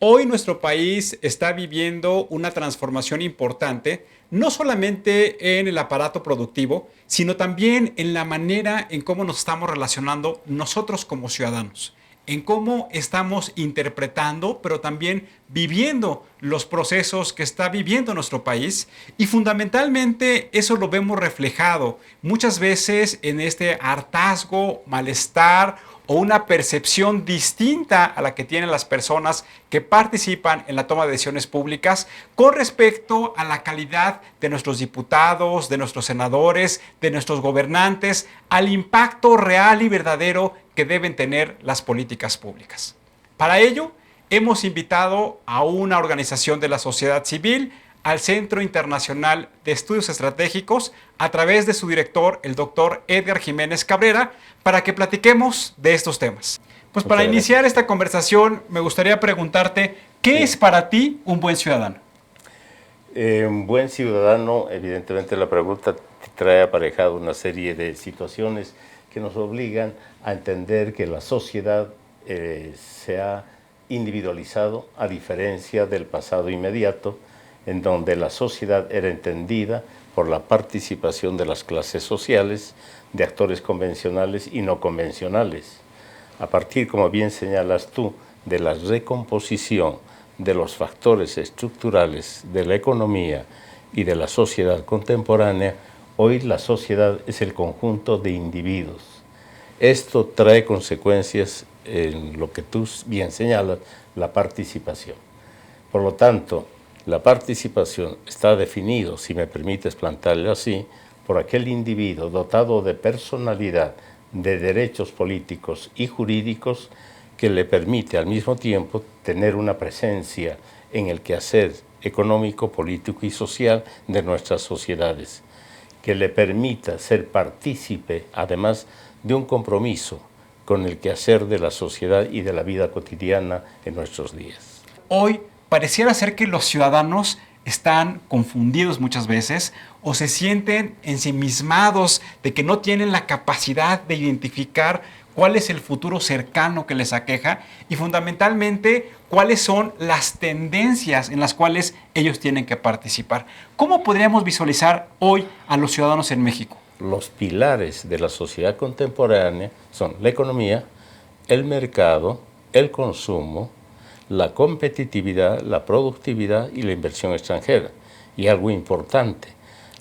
Hoy nuestro país está viviendo una transformación importante, no solamente en el aparato productivo, sino también en la manera en cómo nos estamos relacionando nosotros como ciudadanos, en cómo estamos interpretando, pero también viviendo los procesos que está viviendo nuestro país. Y fundamentalmente eso lo vemos reflejado muchas veces en este hartazgo, malestar o una percepción distinta a la que tienen las personas que participan en la toma de decisiones públicas con respecto a la calidad de nuestros diputados, de nuestros senadores, de nuestros gobernantes, al impacto real y verdadero que deben tener las políticas públicas. Para ello, hemos invitado a una organización de la sociedad civil, al Centro Internacional de Estudios Estratégicos, a través de su director, el doctor Edgar Jiménez Cabrera, para que platiquemos de estos temas. Pues para iniciar esta conversación, me gustaría preguntarte, ¿qué es para ti un buen ciudadano? Un buen ciudadano, evidentemente la pregunta trae aparejado una serie de situaciones que nos obligan a entender que la sociedad se ha individualizado a diferencia del pasado inmediato, en donde la sociedad era entendida por la participación de las clases sociales, de actores convencionales y no convencionales. A partir, como bien señalas tú, de la recomposición de los factores estructurales de la economía y de la sociedad contemporánea, hoy la sociedad es el conjunto de individuos. Esto trae consecuencias en lo que tú bien señalas, la participación. Por lo tanto, la participación está definido, si me permites plantearlo así, por aquel individuo dotado de personalidad, de derechos políticos y jurídicos que le permite al mismo tiempo tener una presencia en el quehacer económico, político y social de nuestras sociedades, que le permita ser partícipe, además de un compromiso con el quehacer de la sociedad y de la vida cotidiana en nuestros días. Hoy pareciera ser que los ciudadanos están confundidos muchas veces o se sienten ensimismados de que no tienen la capacidad de identificar cuál es el futuro cercano que les aqueja y fundamentalmente cuáles son las tendencias en las cuales ellos tienen que participar. ¿Cómo podríamos visualizar hoy a los ciudadanos en México? Los pilares de la sociedad contemporánea son la economía, el mercado, el consumo, la competitividad, la productividad y la inversión extranjera. Y algo importante,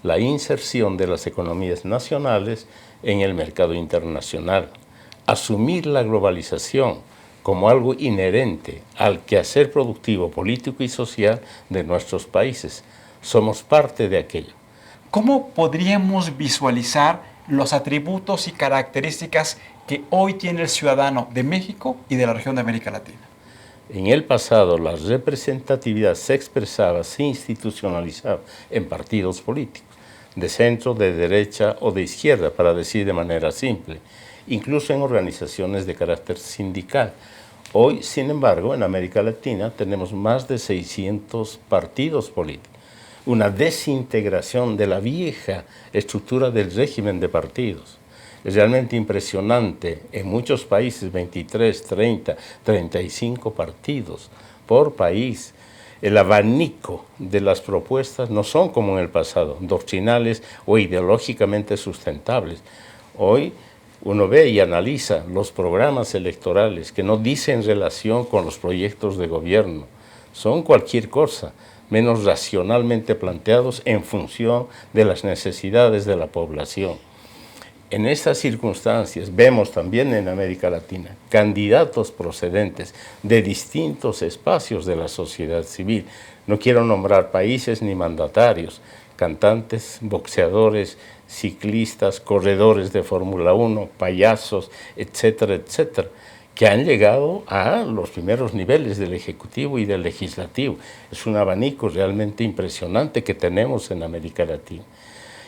la inserción de las economías nacionales en el mercado internacional. Asumir la globalización como algo inherente al quehacer productivo, político y social de nuestros países. Somos parte de aquello. ¿Cómo podríamos visualizar los atributos y características que hoy tiene el ciudadano de México y de la región de América Latina? En el pasado, la representatividad se expresaba, se institucionalizaba en partidos políticos, de centro, de derecha o de izquierda, para decir de manera simple, incluso en organizaciones de carácter sindical. Hoy, sin embargo, en América Latina tenemos más de 600 partidos políticos, una desintegración de la vieja estructura del régimen de partidos. Es realmente impresionante, en muchos países 23, 30, 35 partidos por país. El abanico de las propuestas no son como en el pasado, doctrinales o ideológicamente sustentables. Hoy uno ve y analiza los programas electorales que no dicen relación con los proyectos de gobierno. Son cualquier cosa, menos racionalmente planteados en función de las necesidades de la población. En estas circunstancias vemos también en América Latina candidatos procedentes de distintos espacios de la sociedad civil. No quiero nombrar países ni mandatarios, cantantes, boxeadores, ciclistas, corredores de Fórmula 1, payasos, etcétera, etcétera, que han llegado a los primeros niveles del Ejecutivo y del Legislativo. Es un abanico realmente impresionante que tenemos en América Latina.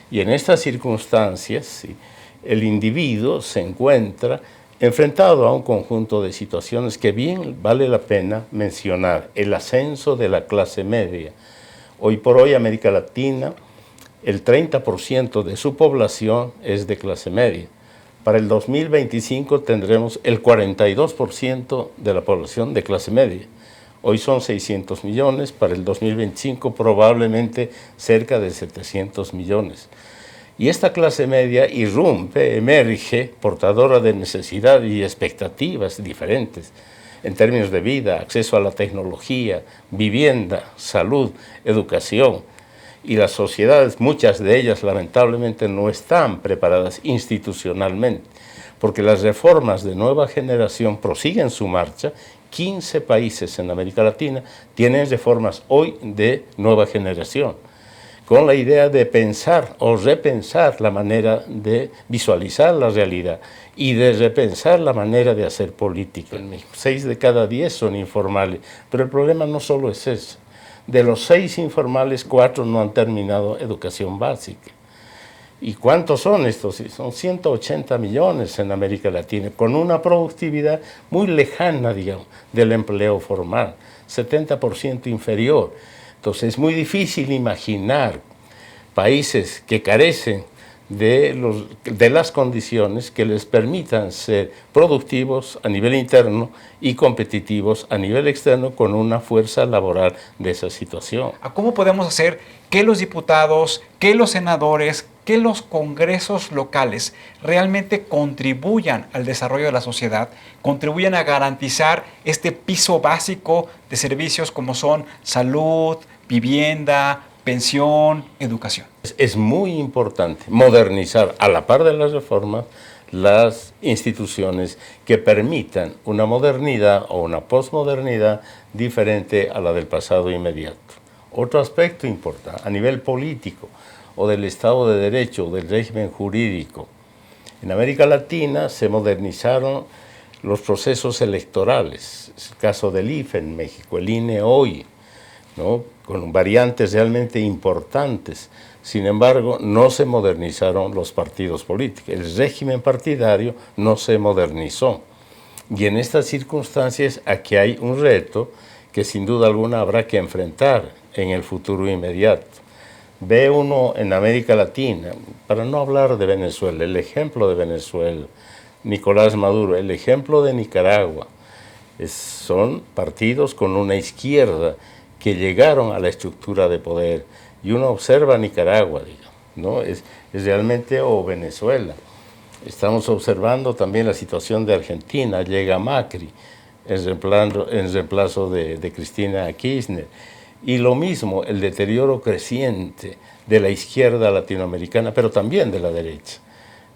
Y en estas circunstancias, sí, el individuo se encuentra enfrentado a un conjunto de situaciones que bien vale la pena mencionar. El ascenso de la clase media. Hoy por hoy América Latina, el 30% de su población es de clase media. Para el 2025 tendremos el 42% de la población de clase media. Hoy son 600 millones, para el 2025 probablemente cerca de 700 millones. Y esta clase media irrumpe, emerge, portadora de necesidades y expectativas diferentes en términos de vida, acceso a la tecnología, vivienda, salud, educación. Y las sociedades, muchas de ellas lamentablemente no están preparadas institucionalmente, porque las reformas de nueva generación prosiguen su marcha. 15 países en América Latina tienen reformas hoy de nueva generación, con la idea de pensar o repensar la manera de visualizar la realidad y de repensar la manera de hacer política en México. 6 de cada 10 son informales, pero el problema no solo es eso. De los 6 informales, 4 no han terminado educación básica. ¿Y cuántos son estos? Son 180 millones en América Latina, con una productividad muy lejana, digamos, del empleo formal, 70% inferior. Entonces es muy difícil imaginar países que carecen de las condiciones que les permitan ser productivos a nivel interno y competitivos a nivel externo con una fuerza laboral de esa situación. ¿Cómo podemos hacer que los diputados, que los senadores, que los congresos locales realmente contribuyan al desarrollo de la sociedad, contribuyan a garantizar este piso básico de servicios como son salud, vivienda, pensión, educación? Es muy importante modernizar a la par de las reformas las instituciones que permitan una modernidad o una posmodernidad diferente a la del pasado inmediato. Otro aspecto importante a nivel político o del Estado de Derecho o del régimen jurídico. En América Latina se modernizaron los procesos electorales. Es el caso del IFE en México, el INE hoy, ¿no? Con variantes realmente importantes. Sin embargo, no se modernizaron los partidos políticos. El régimen partidario no se modernizó. Y en estas circunstancias aquí hay un reto que sin duda alguna habrá que enfrentar en el futuro inmediato. Ve uno en América Latina, para no hablar de Venezuela, el ejemplo de Venezuela, Nicolás Maduro, el ejemplo de Nicaragua, son partidos con una izquierda que llegaron a la estructura de poder. Y uno observa Nicaragua, digamos, ¿no? Es realmente, o Venezuela. Estamos observando también la situación de Argentina, llega Macri en reemplazo de Cristina Kirchner. Y lo mismo, el deterioro creciente de la izquierda latinoamericana, pero también de la derecha.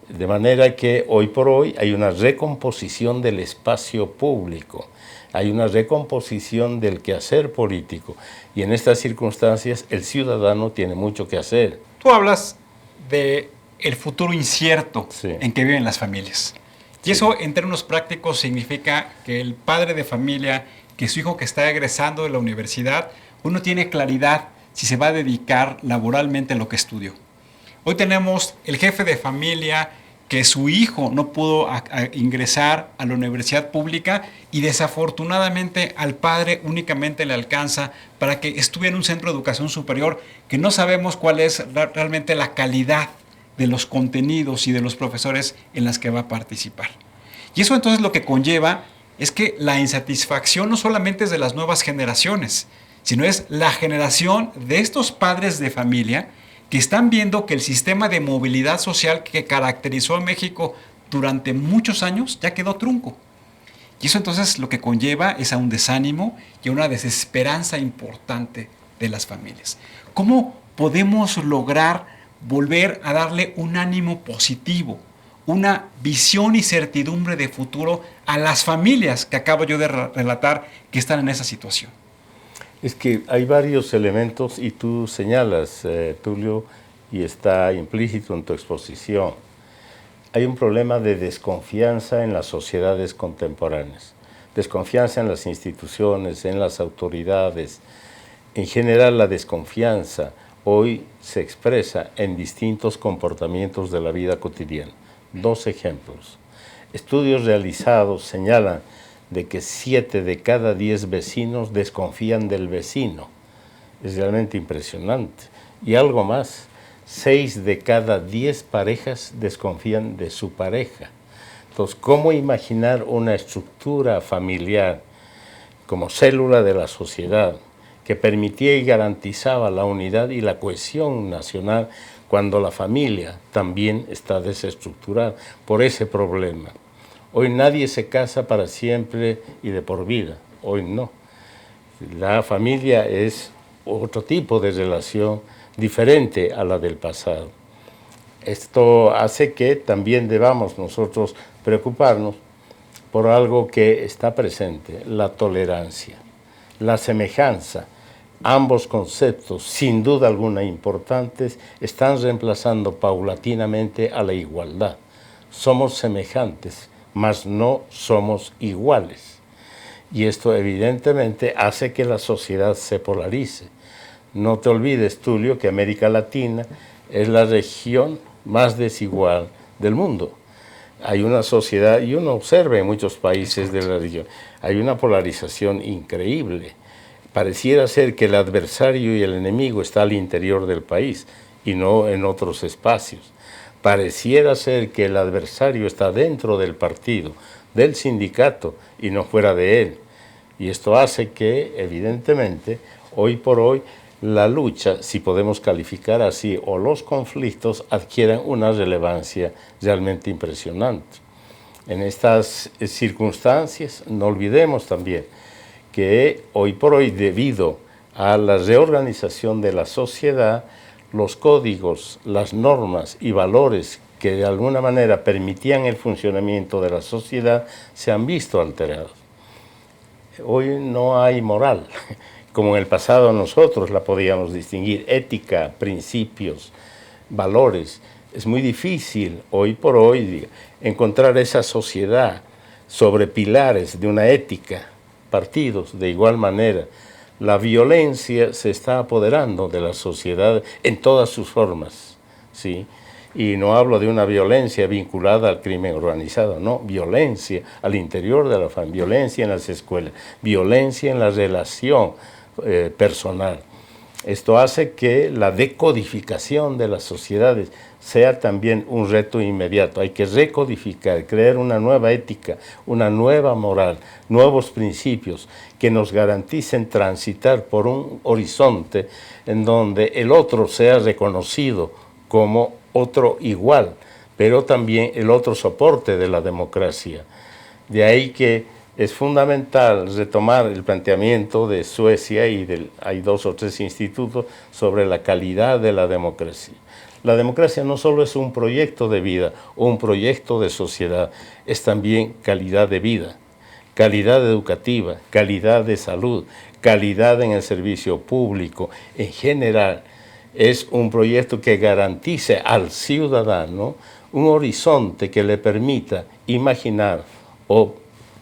De manera que hoy por hoy hay una recomposición del espacio público, hay una recomposición del quehacer político, y en estas circunstancias el ciudadano tiene mucho que hacer. Tú hablas de el futuro incierto Sí. en que viven las familias. Y eso en términos prácticos significa que el padre de familia, que su hijo que está egresando de la universidad, uno tiene claridad si se va a dedicar laboralmente a lo que estudió. Hoy tenemos el jefe de familia que su hijo no pudo ingresar a la universidad pública y desafortunadamente al padre únicamente le alcanza para que estudie en un centro de educación superior que no sabemos cuál es realmente la calidad de los contenidos y de los profesores en las que va a participar. Y eso entonces lo que conlleva es que la insatisfacción no solamente es de las nuevas generaciones, sino es la generación de estos padres de familia que están viendo que el sistema de movilidad social que caracterizó a México durante muchos años ya quedó trunco. Y eso entonces lo que conlleva es a un desánimo y a una desesperanza importante de las familias. ¿Cómo podemos lograr volver a darle un ánimo positivo, una visión y certidumbre de futuro a las familias que acabo yo de relatar que están en esa situación? Es que hay varios elementos y tú señalas, Tulio, y está implícito en tu exposición. Hay un problema de desconfianza en las sociedades contemporáneas, desconfianza en las instituciones, en las autoridades. En general, la desconfianza hoy se expresa en distintos comportamientos de la vida cotidiana. 2 ejemplos. Estudios realizados señalan de que 7 de cada 10 vecinos desconfían del vecino. Es realmente impresionante. Y algo más, 6 de cada 10 parejas desconfían de su pareja. Entonces, ¿cómo imaginar una estructura familiar como célula de la sociedad, que permitía y garantizaba la unidad y la cohesión nacional cuando la familia también está desestructurada por ese problema. Hoy nadie se casa para siempre y de por vida, hoy no. La familia es otro tipo de relación diferente a la del pasado. Esto hace que también debamos nosotros preocuparnos por algo que está presente, la tolerancia, la semejanza. Ambos conceptos, sin duda alguna importantes, están reemplazando paulatinamente a la igualdad. Somos semejantes, mas no somos iguales. Y esto evidentemente hace que la sociedad se polarice. No te olvides, Tulio, que América Latina es la región más desigual del mundo. Hay una sociedad, y uno observa en muchos países de la región, hay una polarización increíble. Pareciera ser que el adversario y el enemigo está al interior del país y no en otros espacios. Pareciera ser que el adversario está dentro del partido, del sindicato y no fuera de él. Y esto hace que, evidentemente, hoy por hoy, la lucha, si podemos calificar así, o los conflictos adquieran una relevancia realmente impresionante. En estas circunstancias, no olvidemos también que hoy por hoy, debido a la reorganización de la sociedad, los códigos, las normas y valores que de alguna manera permitían el funcionamiento de la sociedad se han visto alterados. Hoy no hay moral, como en el pasado nosotros la podíamos distinguir, ética, principios, valores. Es muy difícil hoy por hoy encontrar esa sociedad sobre pilares de una ética, partidos de igual manera. La violencia se está apoderando de la sociedad en todas sus formas, ¿sí? Y no hablo de una violencia vinculada al crimen organizado, no, violencia al interior de la familia, violencia en las escuelas, violencia en la relación personal. Esto hace que la decodificación de las sociedades sea también un reto inmediato. Hay que recodificar, crear una nueva ética, una nueva moral, nuevos principios que nos garanticen transitar por un horizonte en donde el otro sea reconocido como otro igual, pero también el otro soporte de la democracia. De ahí que es fundamental retomar el planteamiento de Suecia y hay 2 o 3 institutos sobre la calidad de la democracia. La democracia no solo es un proyecto de vida o un proyecto de sociedad, es también calidad de vida, calidad educativa, calidad de salud, calidad en el servicio público. En general, es un proyecto que garantice al ciudadano un horizonte que le permita imaginar o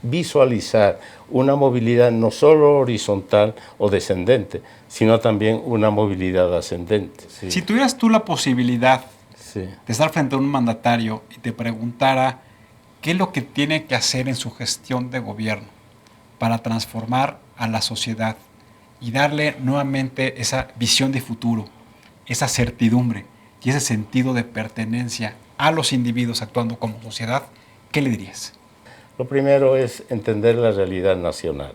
visualizar una movilidad no solo horizontal o descendente, sino también una movilidad ascendente. Sí. Si tuvieras tú la posibilidad sí. de estar frente a un mandatario y te preguntara qué es lo que tiene que hacer en su gestión de gobierno para transformar a la sociedad y darle nuevamente esa visión de futuro, esa certidumbre y ese sentido de pertenencia a los individuos actuando como sociedad, ¿qué le dirías? Lo primero es entender la realidad nacional,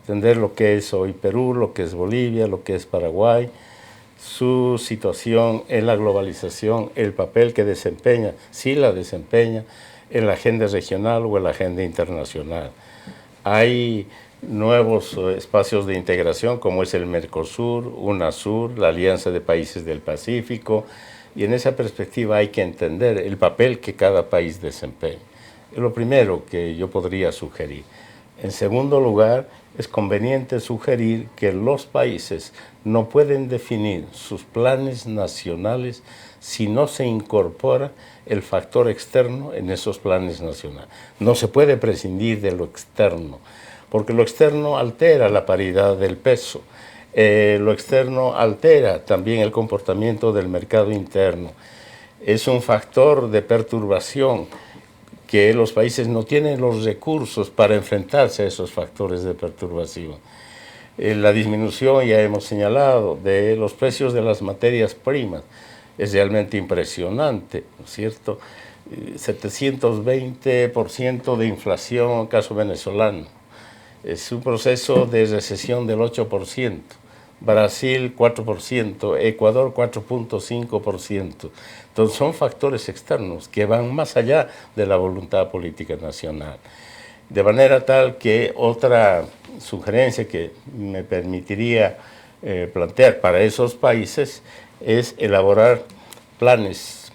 entender lo que es hoy Perú, lo que es Bolivia, lo que es Paraguay, su situación en la globalización, el papel que desempeña, si la desempeña, en la agenda regional o en la agenda internacional. Hay nuevos espacios de integración como es el Mercosur, UNASUR, la Alianza de Países del Pacífico, y en esa perspectiva hay que entender el papel que cada país desempeña. Es lo primero que yo podría sugerir. En segundo lugar, es conveniente sugerir que los países no pueden definir sus planes nacionales si no se incorpora el factor externo en esos planes nacionales. No se puede prescindir de lo externo, porque lo externo altera la paridad del peso, lo externo altera también el comportamiento del mercado interno. Es un factor de perturbación que los países no tienen los recursos para enfrentarse a esos factores de perturbación. La disminución, ya hemos señalado, de los precios de las materias primas es realmente impresionante, ¿no es cierto? 720% de inflación en el caso venezolano. Es un proceso de recesión del 8%. Brasil 4%, Ecuador 4.5%. Entonces son factores externos que van más allá de la voluntad política nacional. De manera tal que otra sugerencia que me permitiría plantear para esos países es elaborar planes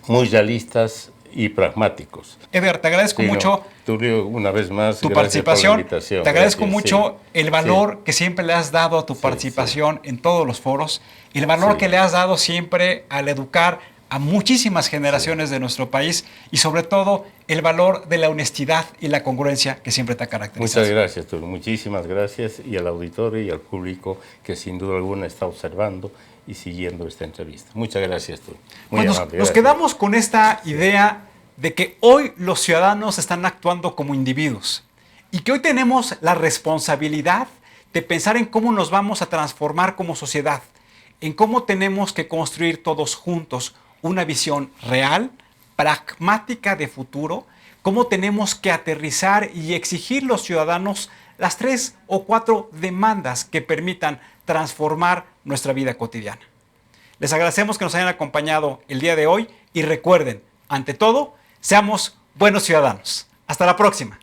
muy realistas y pragmáticos. Eder, te agradezco mucho Tulio, una vez más, tu gracias participación. por la invitación. Te agradezco Gracias, mucho sí. el valor que siempre le has dado a tu participación en todos los foros, el valor que le has dado siempre al educar a muchísimas generaciones de nuestro país y sobre todo el valor de la honestidad y la congruencia que siempre te ha caracterizado. Muchas gracias, Tulio. Muchísimas gracias, y al auditorio y al público que sin duda alguna está observando y siguiendo esta entrevista. Muchas gracias, Tulio. Muy Pues amable. nos quedamos con esta idea de que hoy los ciudadanos están actuando como individuos y que hoy tenemos la responsabilidad de pensar en cómo nos vamos a transformar como sociedad, en cómo tenemos que construir todos juntos una visión real, pragmática de futuro, cómo tenemos que aterrizar y exigir los ciudadanos las 3 o 4 demandas que permitan transformar nuestra vida cotidiana. Les agradecemos que nos hayan acompañado el día de hoy y recuerden, ante todo, seamos buenos ciudadanos. Hasta la próxima.